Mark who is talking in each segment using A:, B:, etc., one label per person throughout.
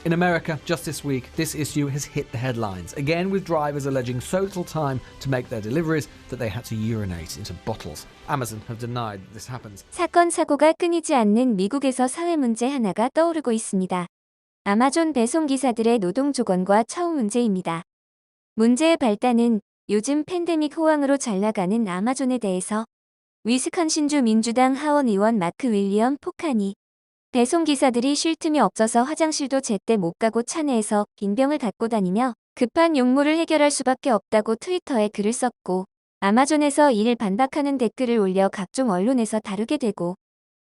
A: In America, just this week, this issue has hit the headlines, again with drivers alleging so little time to make their deliveries that they had to urinate into bottles. Amazon have denied that this happens.
B: 사건 사고가 끊이지 않는 미국에서 사회문제 하나가 떠오르고 있습니다. 아마존 배송기사들의 노동조건과 처우문제입니다. 문제의 발단은 요즘 팬데믹 호황으로 잘나가는 아마존에 대해서 위스콘신주 민주당 하원 의원 마크 윌리엄 포칸이 배송기사들이 쉴 틈이 없어서 화장실도 제때 못 가고 차 내에서 빈병을 갖고 다니며 급한 용무를 해결할 수밖에 없다고 트위터에 글을 썼고 아마존에서 이를 반박하는 댓글을 올려 각종 언론에서 다루게 되고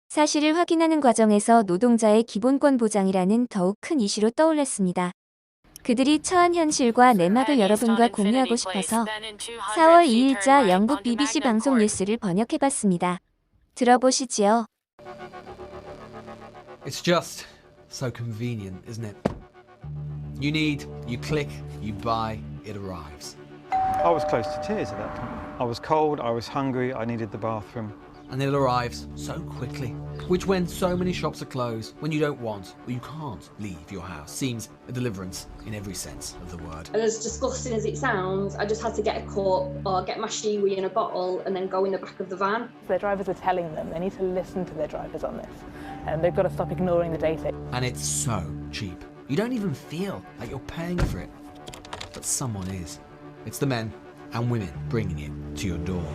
B: 사실을 확인하는 과정에서 노동자의 기본권 보장이라는 더욱 큰 이슈로 떠올랐습니다. 그들이 처한 현실과 내막을 여러분과 공유하고 싶어서 4월 2일자 영국 BBC 방송 뉴스를 번역해봤습니다. 들어보시지요.
A: It's just so convenient, isn't it? You need, you click, you buy, it arrives.
C: I was close to tears at that point. I was cold, I was hungry, I needed the bathroom.
A: And it arrives so quickly, which when so many shops are closed, when you don't want or you can't leave your house, seems a deliverance in every sense of the word.
D: And as disgusting as it sounds, I just had to get a cup or get my shiwi in a bottle and then go in the back of the van.
E: Their drivers were telling them they need to listen to their drivers on this, and they've got to stop ignoring the data.
A: And it's so cheap. You don't even feel like you're paying for it, but someone is. It's the men and women bringing it to your door.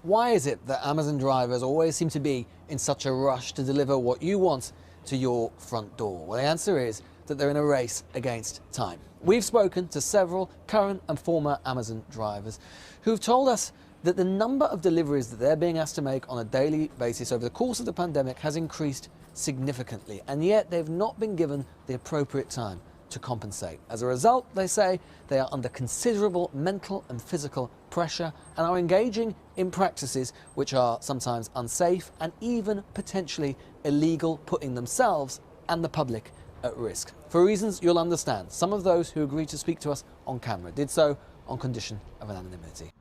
A: Why is it that Amazon drivers always seem to be in such a rush to deliver what you want to your front door? Well, the answer is that they're in a race against time. We've spoken to several current and former Amazon drivers who've told us that the number of deliveries that they're being asked to make on a daily basis over the course of the pandemic has increased significantly, and yet they've not been given the appropriate time to compensate. As a result, they say they are under considerable mental and physical pressure and are engaging in practices which are sometimes unsafe and even potentially illegal, putting themselves and the public at risk. For reasons you'll understand, some of those who agreed to speak to us on camera did so on condition of anonymity.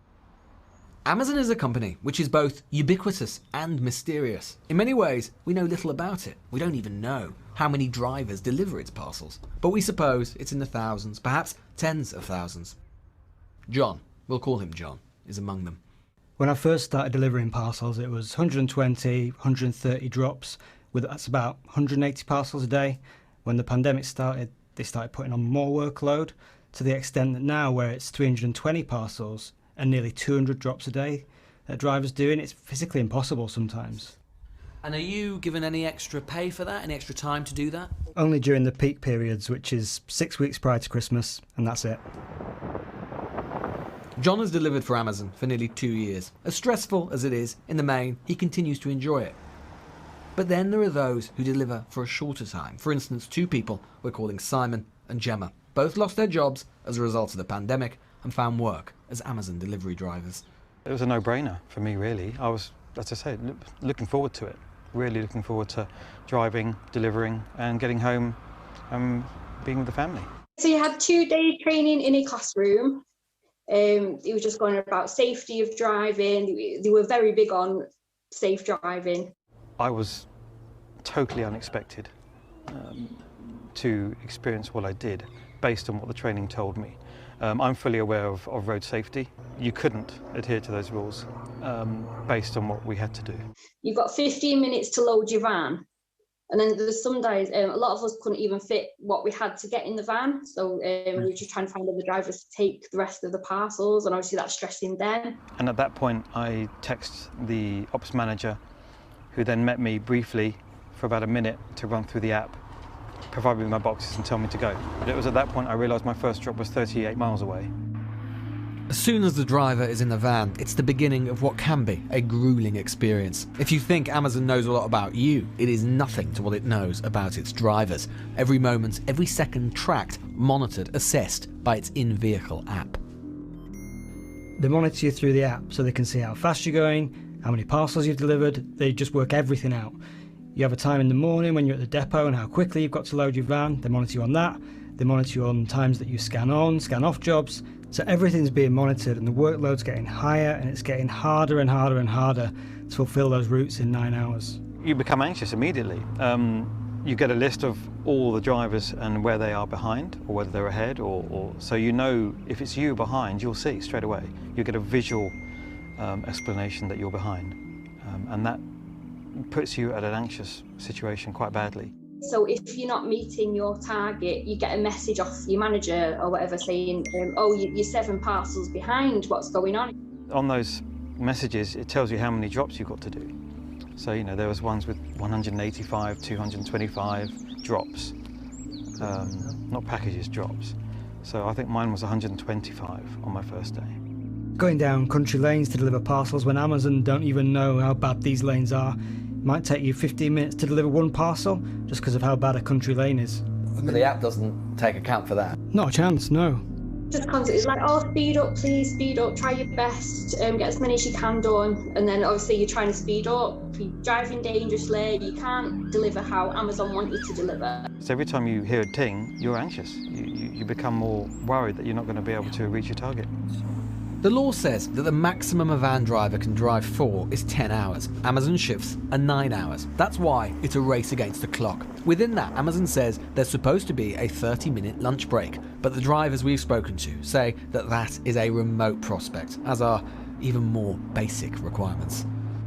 A: Amazon is a company which is both ubiquitous and mysterious. In many ways, we know little about it. We don't even know how many drivers deliver its parcels. But we suppose it's in the thousands, perhaps tens of thousands. John, we'll call him John, is among them.
F: When I first started delivering parcels, it was 120, 130 drops, that's about 180 parcels a day. When the pandemic started, they started putting on more workload, to the extent that now where it's 320 parcels and nearly 200 drops a day that drivers doing, it's physically impossible sometimes.
A: And are you given any extra pay for that, any extra time to do that?
F: Only during the peak periods, which is 6 weeks prior to Christmas, and that's it.
A: John has delivered for Amazon for nearly 2 years. As stressful as it is, in the main, he continues to enjoy it. But then there are those who deliver for a shorter time. For instance, two people we're calling Simon and Gemma. Both lost their jobs as a result of the pandemic and found work as Amazon delivery drivers.
C: It was a no-brainer for me, really. I was, as I said, looking forward to it. Really looking forward to driving, delivering and getting home and being with the family.
D: So you had 2 day training in a classroom. It was just going about safety of driving. They were very big on safe driving.
C: I was totally unexpected to experience what I did based on what the training told me. I'm fully aware of road safety. You couldn't adhere to those rules based on what we had to do.
D: You've got 15 minutes to load your van. And then there's some days, a lot of us couldn't even fit what we had to get in the van. So we were just trying to find other drivers to take the rest of the parcels, and obviously that's stressing them.
C: And at that point, I texted the ops manager, who then met me briefly for about a minute to run through the app, provide me with my boxes and tell me to go. But it was at that point I realised my first drop was 38 miles away.
A: As soon as the driver is in the van, it's the beginning of what can be a grueling experience. If you think Amazon knows a lot about you, it is nothing to what it knows about its drivers. Every moment, every second tracked, monitored, assessed by its in-vehicle app.
F: They monitor you through the app so they can see how fast you're going, how many parcels you've delivered. They just work everything out. You have a time in the morning when you're at the depot and how quickly you've got to load your van. They monitor you on that. They monitor you on times that you scan on, scan off jobs, So everything's being monitored and the workload's getting higher and it's getting harder and harder and harder to fulfill those routes in 9 hours.
C: You become anxious immediately. You get a list of all the drivers and where they are behind, or whether they're ahead, or so you know if it's you behind, you'll see straight away. You get a visual explanation that you're behind, and that puts you at an anxious situation quite badly.
D: So if you're not meeting your target, you get a message off your manager or whatever saying, oh, you're 7 parcels behind, what's going on?
C: On those messages, it tells you how many drops you've got to do. So, you know, there was ones with 185, 225 drops, not packages, drops. So I think mine was 125 on my first day.
F: Going down country lanes to deliver parcels when Amazon don't even know how bad these lanes are. It might take you 15 minutes to deliver one parcel just because of how bad a country lane is.
A: But the app doesn't take account for that.
F: Not a chance, no.
D: Just constantly, it's like, oh, speed up, please, speed up, try your best, get as many as you can done. And then obviously you're trying to speed up, you're driving dangerously, you can't deliver how Amazon want you to deliver.
C: So every time you hear a ting, you're anxious. You become more worried that you're not going to be able to reach your target.
A: The law says that the maximum a van driver can drive for is 10 hours. Amazon shifts are 9 hours. That's why it's a race against the clock. Within that, Amazon says there's supposed to be a 30-minute lunch break, but the drivers we've spoken to say that that is a remote prospect, as are even more basic requirements.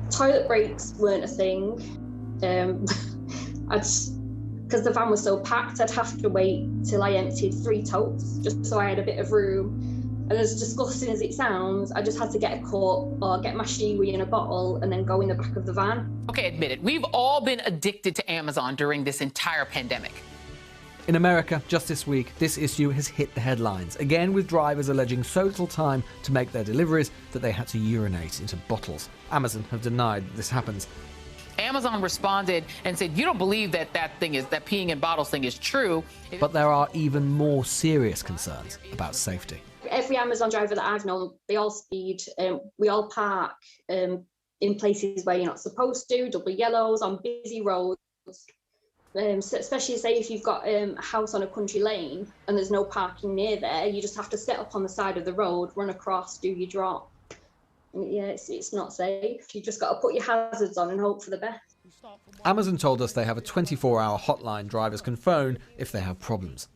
D: Toilet breaks weren't a thing. Because the van was so packed, I'd have to wait till I emptied 3 totes just so I had a bit of room. And as disgusting as it sounds, I just had to get a cup or get my shiwi in a bottle and then go in the back of the van.
G: Okay, admit it. We've all been addicted to Amazon during this entire pandemic.
A: In America, just this week, this issue has hit the headlines, again with drivers alleging so little time to make their deliveries that they had to urinate into bottles. Amazon have denied that this happens.
G: Amazon responded and said, you don't believe that peeing in bottles thing is true.
A: But there are even more serious concerns about safety.
D: Every Amazon driver that I've known, they all speed. We all park in places where you're not supposed to, double yellows, on busy roads. Especially say if you've got a house on a country lane and there's no parking near there, you just have to sit up on the side of the road, run across, do your drop. And yeah, it's not safe. You just got to put your hazards on and hope for the best.
A: Amazon told us they have a 24-hour hotline drivers can phone if they have problems.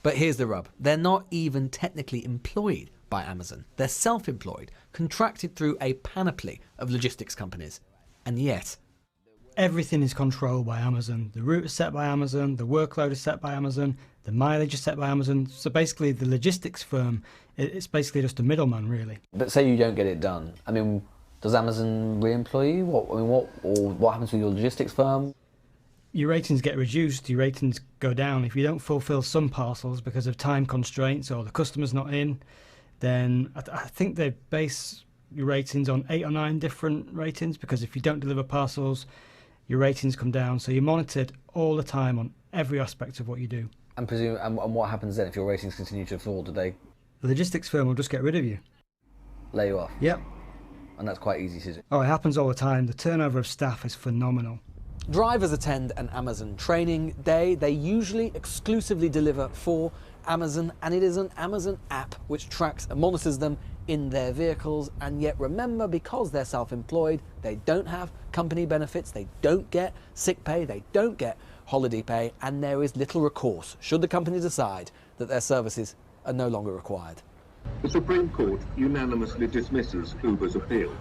A: But here's the rub. They're not even technically employed by Amazon. They're self-employed, contracted through a panoply of logistics companies. And yet,
F: everything is controlled by Amazon. The route is set by Amazon, the workload is set by Amazon, the mileage is set by Amazon. So basically the logistics firm, it's basically just a middleman, really.
A: but say you don't get it done. I mean, does Amazon re-employ you? What happens with your logistics firm?
F: Your ratings get reduced, your ratings go down. If you don't fulfill some parcels because of time constraints or the customer's not in, then I think they base your ratings on 8 or 9 different ratings, because if you don't deliver parcels, your ratings come down. So you're monitored all the time on every aspect of what you do.
A: And what happens then if your ratings continue to fall? Do they
F: The logistics firm will just get rid of you.
A: lay you off?
F: Yep.
A: And that's quite easy to do.
F: Oh, it happens all the time. The turnover of staff is phenomenal.
A: Drivers attend an Amazon training day. They usually exclusively deliver for Amazon, and it is an Amazon app which tracks and monitors them in their vehicles. And yet remember, because they're self-employed, they don't have company benefits, they don't get sick pay, they don't get holiday pay, and there is little recourse should the company decide that their services are no longer required.
H: The Supreme Court unanimously dismisses Uber's appeal.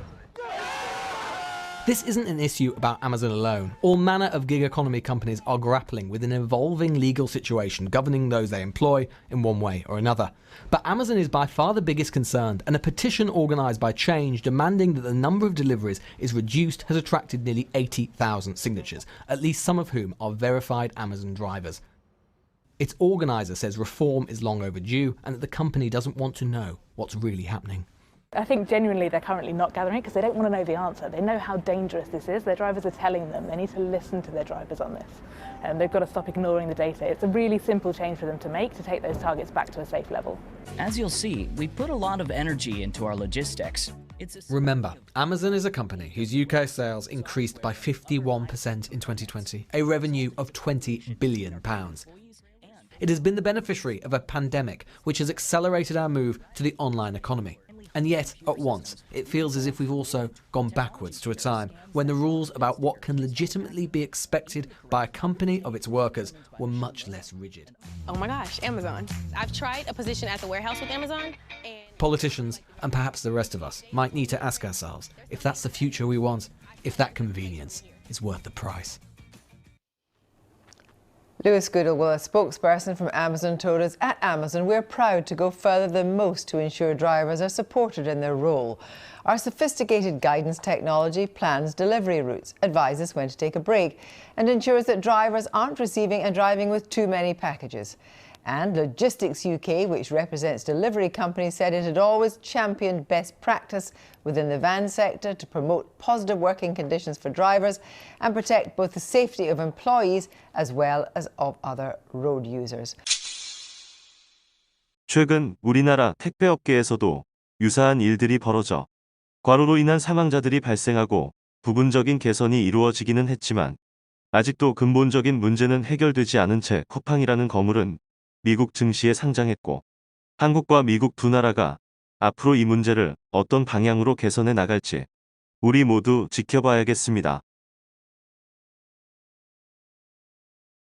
A: This isn't an issue about Amazon alone. All manner of gig economy companies are grappling with an evolving legal situation governing those they employ in one way or another. But Amazon is by far the biggest concerned, and a petition organised by Change demanding that the number of deliveries is reduced has attracted nearly 80,000 signatures, at least some of whom are verified Amazon drivers. Its organiser says reform is long overdue and that the company doesn't want to know what's really happening.
E: I think genuinely they're currently not gathering it because they don't want to know the answer. They know how dangerous this is. Their drivers are telling them they need to listen to their drivers on this. And they've got to stop ignoring the data. It's a really simple change for them to make to take those targets back to a safe level.
I: As you'll see, we put a lot of energy into our logistics.
A: Remember, Amazon is a company whose UK sales increased by 51% in 2020, a revenue of £20 billion. It has been the beneficiary of a pandemic which has accelerated our move to the online economy. And yet, at once, it feels as if we've also gone backwards to a time when the rules about what can legitimately be expected by a company of its workers were much less rigid.
J: Oh my gosh, Amazon. I've tried a position at the warehouse with Amazon, and
A: Politicians, and perhaps the rest of us, might need to ask ourselves if that's the future we want, if that convenience is worth the price.
K: Lewis Goodall, a spokesperson from Amazon, told us at Amazon we're proud to go further than most to ensure drivers are supported in their role. Our sophisticated guidance technology plans delivery routes, advises when to take a break, and ensures that drivers aren't receiving and driving with too many packages. And Logistics UK, which represents delivery companies, said it had always championed best practice within the van sector to promote positive working conditions for drivers and protect both the safety of employees as well as of other road users.
L: 최근 우리나라 택배업계에서도 유사한 일들이 벌어져 과로로 인한 사망자들이 발생하고 부분적인 개선이 이루어지기는 했지만 아직도 근본적인 문제는 해결되지 않은 채 쿠팡이라는 거물은 미국 증시에 상장했고 한국과 미국 두 나라가 앞으로 이 문제를 어떤 방향으로 개선해 나갈지 우리 모두 지켜봐야겠습니다.